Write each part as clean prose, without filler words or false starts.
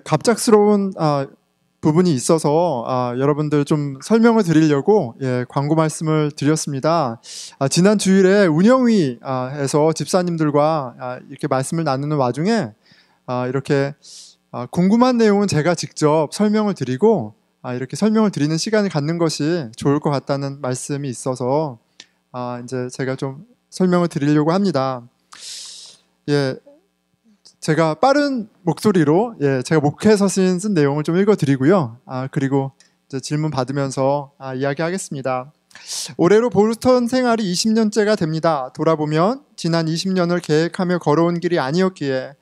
갑작스러운 부분이 있어서 여러분들 좀 설명을 드리려고 광고 말씀을 드렸습니다. 지난 주일에 운영위에서 집사님들과 이렇게 말씀을 나누는 와중에 이렇게 궁금한 내용은 제가 직접 설명을 드리고 이렇게 설명을 드리는 시간을 갖는 것이 좋을 것 같다는 말씀이 있어서 이제 제가 좀 설명을 드리려고 합니다. 제가 빠른 목소리로 제가 목회 서신 쓴 내용을 좀 읽어드리고요. 그리고 이제 질문 받으면서 이야기하겠습니다. 올해로 보스턴 생활이 20년째가 됩니다. 돌아보면 지난 20년을 계획하며 걸어온 길이 아니었기에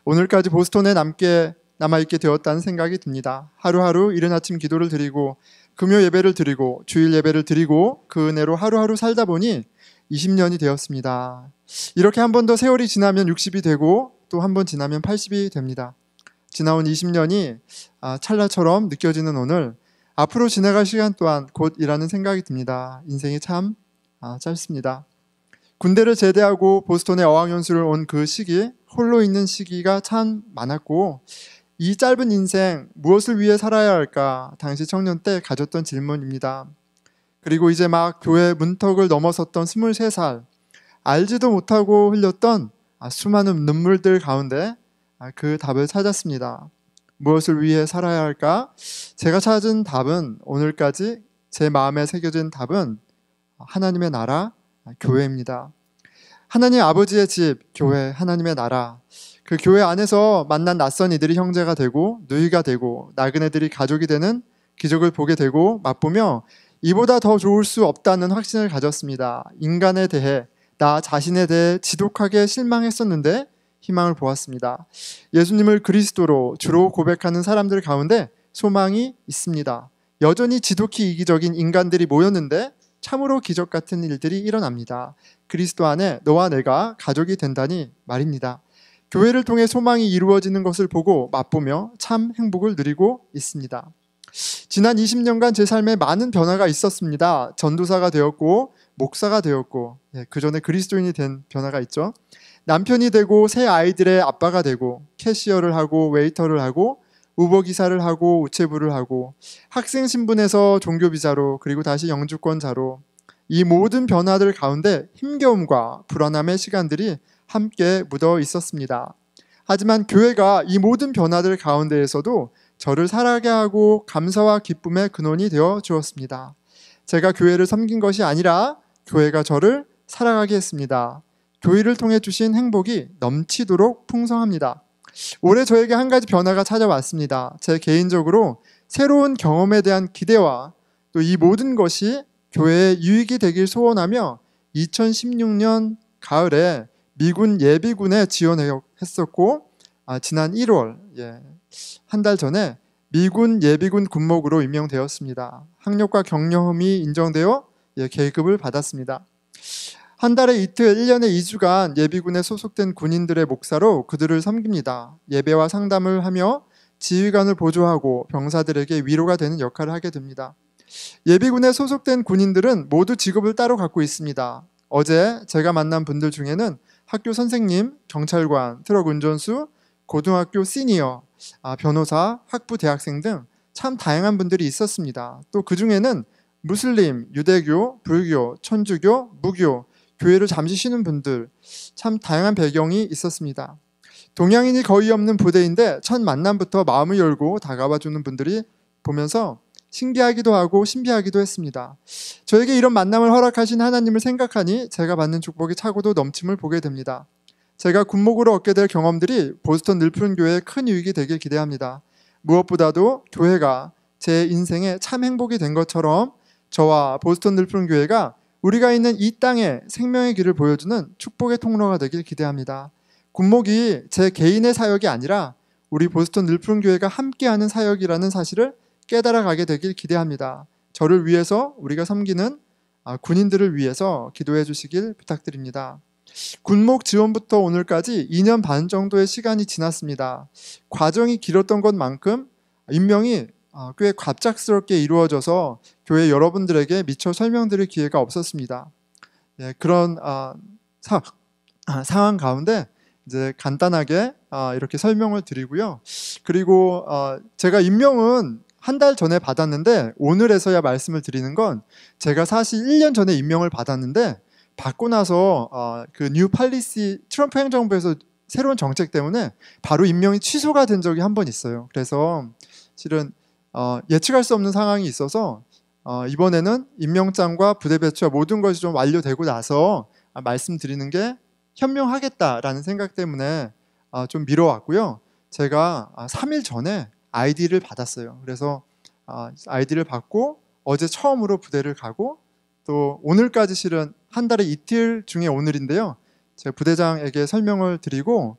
오늘까지 보스턴에 남아있게 되었다는 생각이 듭니다. 하루하루 이른 아침 기도를 드리고 금요 예배를 드리고 주일 예배를 드리고 그 은혜로 하루하루 살다 보니 20년이 되었습니다. 이렇게 한 번 더 세월이 지나면 60이 되고 또 한 번 지나면 80이 됩니다. 지나온 20년이 찰나처럼 느껴지는 오늘, 앞으로 지나갈 시간 또한 곧이라는 생각이 듭니다. 인생이 참 짧습니다. 군대를 제대하고 보스턴에 어학연수를 온 그 시기, 홀로 있는 시기가 참 많았고, 이 짧은 인생 무엇을 위해 살아야 할까 당시 청년 때 가졌던 질문입니다. 그리고 이제 막 교회 문턱을 넘어섰던 23살, 알지도 못하고 흘렸던 수많은 눈물들 가운데 그 답을 찾았습니다. 무엇을 위해 살아야 할까? 제가 찾은 답은, 오늘까지 제 마음에 새겨진 답은 하나님의 나라, 교회입니다. 하나님 아버지의 집, 교회, 하나님의 나라. 그 교회 안에서 만난 낯선 이들이 형제가 되고 누이가 되고 나그네들이 가족이 되는 기적을 보게 되고 맛보며 이보다 더 좋을 수 없다는 확신을 가졌습니다. 인간에 대해, 나 자신에 대해 지독하게 실망했었는데 희망을 보았습니다. 예수님을 그리스도로 주로 고백하는 사람들 가운데 소망이 있습니다. 여전히 지독히 이기적인 인간들이 모였는데 참으로 기적 같은 일들이 일어납니다. 그리스도 안에 너와 내가 가족이 된다니 말입니다. 교회를 통해 소망이 이루어지는 것을 보고 맛보며 참 행복을 누리고 있습니다. 지난 20년간 제 삶에 많은 변화가 있었습니다. 전도사가 되었고 목사가 되었고 그 전에 그리스도인이 된 변화가 있죠. 남편이 되고 새 아이들의 아빠가 되고 캐시어를 하고 웨이터를 하고 우버기사를 하고 우체부를 하고 학생 신분에서 종교비자로 그리고 다시 영주권자로, 이 모든 변화들 가운데 힘겨움과 불안함의 시간들이 함께 묻어 있었습니다. 하지만 교회가 이 모든 변화들 가운데에서도 저를 살아가게 하고 감사와 기쁨의 근원이 되어 주었습니다. 제가 교회를 섬긴 것이 아니라 교회가 저를 살아가게 했습니다. 교회를 통해 주신 행복이 넘치도록 풍성합니다. 올해 저에게 한 가지 변화가 찾아왔습니다. 제 개인적으로 새로운 경험에 대한 기대와 또 이 모든 것이 교회의 유익이 되길 소원하며 2016년 가을에 미군 예비군에 지원했었고 지난 1월 한 달 전에 미군 예비군 군목으로 임명되었습니다. 학력과 경력이 인정되어 계급을 받았습니다. 한 달에 이틀, 1년에 2주간 예비군에 소속된 군인들의 목사로 그들을 섬깁니다. 예배와 상담을 하며 지휘관을 보조하고 병사들에게 위로가 되는 역할을 하게 됩니다. 예비군에 소속된 군인들은 모두 직업을 따로 갖고 있습니다. 어제 제가 만난 분들 중에는 학교 선생님, 경찰관, 트럭 운전수, 고등학교 시니어, 변호사, 학부 대학생 등 참 다양한 분들이 있었습니다. 또 그 중에는 무슬림, 유대교, 불교, 천주교, 무교, 교회를 잠시 쉬는 분들, 참 다양한 배경이 있었습니다. 동양인이 거의 없는 부대인데 첫 만남부터 마음을 열고 다가와주는 분들이 보면서 신기하기도 하고 신비하기도 했습니다. 저에게 이런 만남을 허락하신 하나님을 생각하니 제가 받는 축복이 차고도 넘침을 보게 됩니다. 제가 군목으로 얻게 될 경험들이 보스턴 늘푸른 교회에 큰 유익이 되길 기대합니다. 무엇보다도 교회가 제 인생에 참 행복이 된 것처럼 저와 보스턴 늘푸른 교회가 우리가 있는 이 땅에 생명의 길을 보여주는 축복의 통로가 되길 기대합니다. 군목이 제 개인의 사역이 아니라 우리 보스턴 늘푸른 교회가 함께하는 사역이라는 사실을 깨달아가게 되길 기대합니다. 저를 위해서, 우리가 섬기는 군인들을 위해서 기도해 주시길 부탁드립니다. 군목 지원부터 오늘까지 2년 반 정도의 시간이 지났습니다. 과정이 길었던 것만큼 임명이 꽤 갑작스럽게 이루어져서 교회 여러분들에게 미처 설명드릴 기회가 없었습니다. 그런 상황 가운데 이제 간단하게 이렇게 설명을 드리고요. 그리고 제가 임명은 한 달 전에 받았는데 오늘에서야 말씀을 드리는 건 제가 사실 1년 전에 임명을 받았는데 받고 나서 그 뉴 팔리시 트럼프 행정부에서 새로운 정책 때문에 바로 임명이 취소가 된 적이 한 번 있어요. 그래서 실은 예측할 수 없는 상황이 있어서 이번에는 임명장과 부대 배치와 모든 것이 좀 완료되고 나서 말씀드리는 게 현명하겠다라는 생각 때문에 좀 미뤄왔고요. 제가 3일 전에 아이디를 받았어요. 그래서 아이디를 받고 어제 처음으로 부대를 가고 또 오늘까지 실은 한 달에 이틀 중에 오늘인데요. 제가 부대장에게 설명을 드리고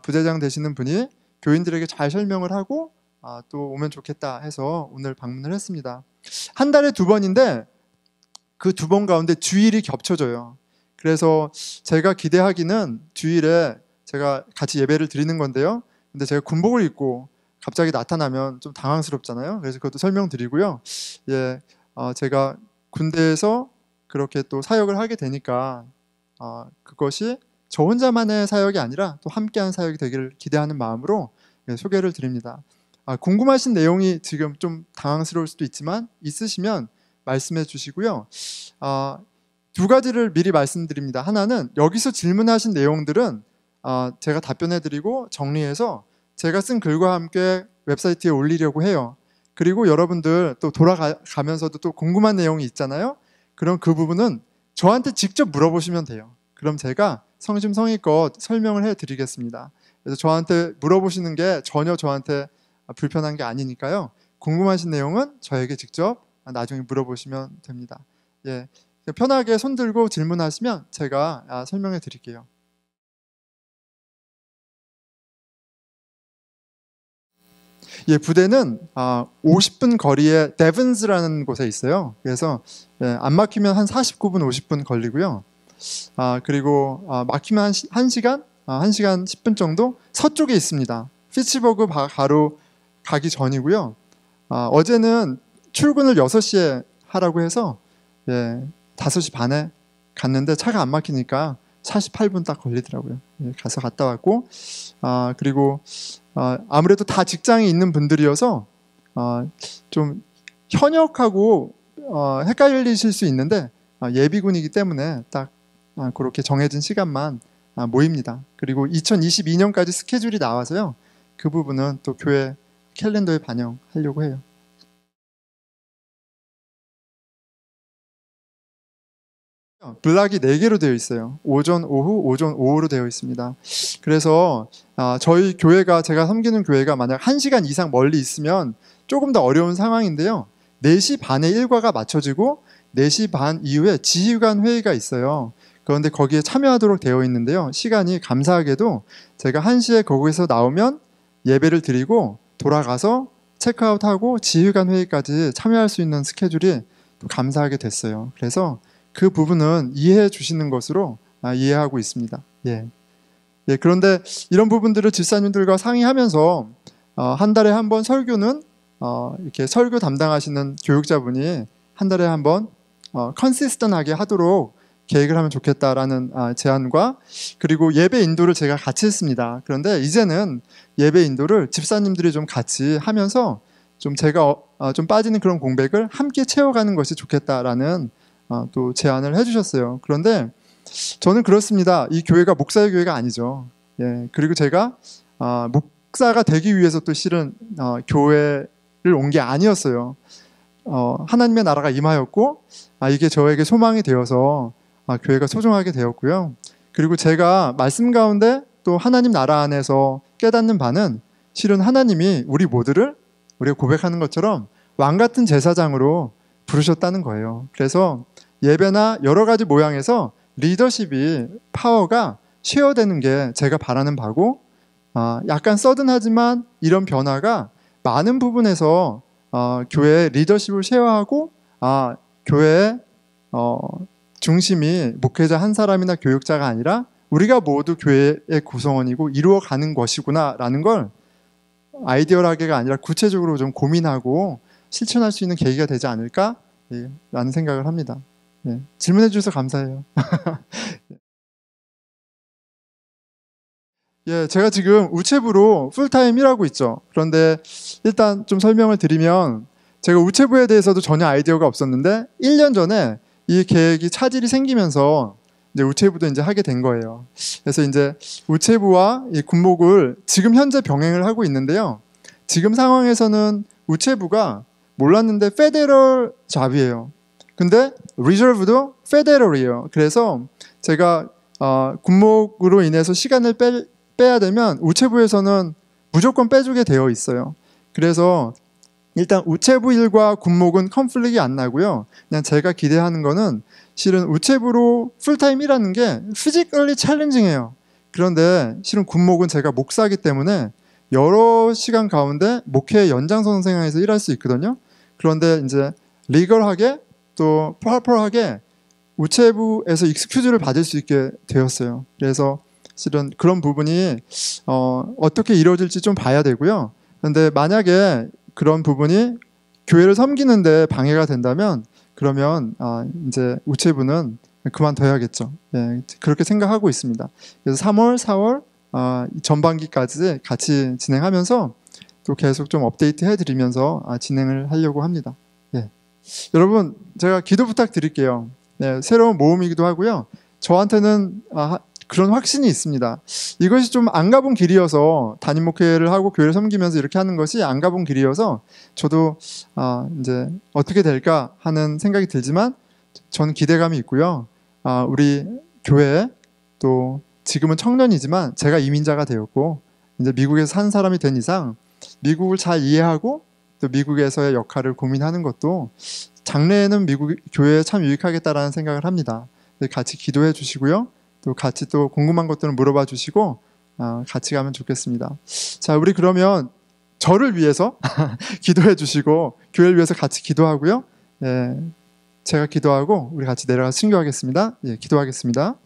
부대장 되시는 분이 교인들에게 잘 설명을 하고 또 오면 좋겠다 해서 오늘 방문을 했습니다. 한 달에 2번인데 그 2번 가운데 주일이 겹쳐져요. 그래서 제가 기대하기는 주일에 제가 같이 예배를 드리는 건데요. 근데 제가 군복을 입고 갑자기 나타나면 좀 당황스럽잖아요. 그래서 그것도 설명드리고요. 제가 군대에서 그렇게 또 사역을 하게 되니까 그것이 저 혼자만의 사역이 아니라 또 함께한 사역이 되기를 기대하는 마음으로 소개를 드립니다. 궁금하신 내용이 지금 좀 당황스러울 수도 있지만 있으시면 말씀해 주시고요. 2가지를 미리 말씀드립니다. 하나는 여기서 질문하신 내용들은 제가 답변해 드리고 정리해서 제가 쓴 글과 함께 웹사이트에 올리려고 해요. 그리고 여러분들 또 돌아가면서도 또 궁금한 내용이 있잖아요. 그럼 그 부분은 저한테 직접 물어보시면 돼요. 그럼 제가 성심성의껏 설명을 해드리겠습니다. 그래서 저한테 물어보시는 게 전혀 저한테 불편한 게 아니니까요. 궁금하신 내용은 저에게 직접 나중에 물어보시면 됩니다. 편하게 손 들고 질문하시면 제가 설명해 드릴게요. 부대는 50분 거리에 데븐스라는 곳에 있어요. 그래서 안 막히면 한 49분, 50분 걸리고요. 그리고 막히면 1시간? 1시간 10분 정도 서쪽에 있습니다. 피츠버그 바로 가기 전이고요. 어제는 출근을 6시에 하라고 해서 5시 반에 갔는데 차가 안 막히니까 48분 딱 걸리더라고요. 가서 갔다 왔고 그리고 아무래도 다 직장에 있는 분들이어서 좀 현역하고 헷갈리실 수 있는데 예비군이기 때문에 딱 그렇게 정해진 시간만 모입니다. 그리고 2022년까지 스케줄이 나와서요. 그 부분은 또 교회 캘린더에 반영하려고 해요. 블락이 4개로 되어 있어요. 오전, 오후, 오전, 오후로 되어 있습니다. 그래서 저희 교회가, 제가 섬기는 교회가 만약 1시간 이상 멀리 있으면 조금 더 어려운 상황인데요. 4시 반에 일과가 맞춰지고 4시 반 이후에 지휘관 회의가 있어요. 그런데 거기에 참여하도록 되어 있는데요. 시간이 감사하게도 제가 1시에 거기서 나오면 예배를 드리고 돌아가서 체크아웃하고 지휘관 회의까지 참여할 수 있는 스케줄이 또 감사하게 됐어요. 그래서 그 부분은 이해해 주시는 것으로 이해하고 있습니다. 그런데 이런 부분들을 집사님들과 상의하면서 한 달에 한 번 설교는 이렇게 설교 담당하시는 교육자분이 한 달에 한 번 컨시스턴하게 하도록 계획을 하면 좋겠다라는 제안과 그리고 예배 인도를 제가 같이 했습니다. 그런데 이제는 예배 인도를 집사님들이 좀 같이 하면서 좀 제가 좀 빠지는 그런 공백을 함께 채워가는 것이 좋겠다라는 또 제안을 해주셨어요. 그런데 저는 그렇습니다. 이 교회가 목사의 교회가 아니죠. 그리고 제가 목사가 되기 위해서 또 실은 교회를 온 게 아니었어요. 하나님의 나라가 임하였고 이게 저에게 소망이 되어서 교회가 소중하게 되었고요. 그리고 제가 말씀 가운데 또 하나님 나라 안에서 깨닫는 바는 실은 하나님이 우리 모두를 우리가 고백하는 것처럼 왕 같은 제사장으로 부르셨다는 거예요. 그래서 예배나 여러 가지 모양에서 리더십이 파워가 쉐어되는 게 제가 바라는 바고 약간 서든하지만 이런 변화가 많은 부분에서 교회의 리더십을 쉐어하고 교회의 중심이 목회자 한 사람이나 교육자가 아니라 우리가 모두 교회의 구성원이고 이루어가는 것이구나 라는 걸 아이디어하게가 아니라 구체적으로 좀 고민하고 실천할 수 있는 계기가 되지 않을까 라는 생각을 합니다. 질문해 주셔서 감사해요. 예, 제가 지금 우체부로 풀타임 일하고 있죠. 그런데 일단 좀 설명을 드리면 제가 우체부에 대해서도 전혀 아이디어가 없었는데 1년 전에 이 계획이 차질이 생기면서 이제 우체부도 이제 하게 된 거예요. 그래서 이제 우체부와 이 군목을 지금 현재 병행을 하고 있는데요. 지금 상황에서는 우체부가 몰랐는데 페데럴 잡이에요. 근데 리저브도 페데럴이에요. 그래서 제가 군목으로 인해서 시간을 빼야 되면 우체부에서는 무조건 빼주게 되어 있어요. 그래서 일단 우체부 일과 군목은 컨플릭이 안 나고요. 그냥 제가 기대하는 거는 실은 우체부로 풀타임 일하는 게 피지컬리 챌린징해요. 그런데 실은 군목은 제가 목사기 때문에 여러 시간 가운데 목회 연장선 생활에서 일할 수 있거든요. 그런데 이제 리걸하게 또 프로퍼하게 우체부에서 익스큐즈를 받을 수 있게 되었어요. 그래서 실은 그런 부분이 어떻게 이루어질지 좀 봐야 되고요. 그런데 만약에 그런 부분이 교회를 섬기는데 방해가 된다면 그러면 이제 우체부는 그만둬야겠죠. 예, 그렇게 생각하고 있습니다. 그래서 3월, 4월 전반기까지 같이 진행하면서 또 계속 좀 업데이트 해드리면서 진행을 하려고 합니다. 예. 여러분 제가 기도 부탁드릴게요. 네, 새로운 모험이기도 하고요. 저한테는 그런 확신이 있습니다. 이것이 좀 안 가본 길이어서 담임 목회를 하고 교회를 섬기면서 이렇게 하는 것이 안 가본 길이어서 저도 이제 어떻게 될까 하는 생각이 들지만 저는 기대감이 있고요. 우리 교회 또 지금은 청년이지만 제가 이민자가 되었고 이제 미국에서 산 사람이 된 이상 미국을 잘 이해하고 또 미국에서의 역할을 고민하는 것도 장래에는 미국 교회에 참 유익하겠다라는 생각을 합니다. 같이 기도해 주시고요. 또 같이 또 궁금한 것들은 물어봐 주시고 같이 가면 좋겠습니다. 자, 우리 그러면 저를 위해서 기도해 주시고 교회를 위해서 같이 기도하고요. 예, 제가 기도하고 우리 같이 내려가서 순교하겠습니다. 예, 기도하겠습니다.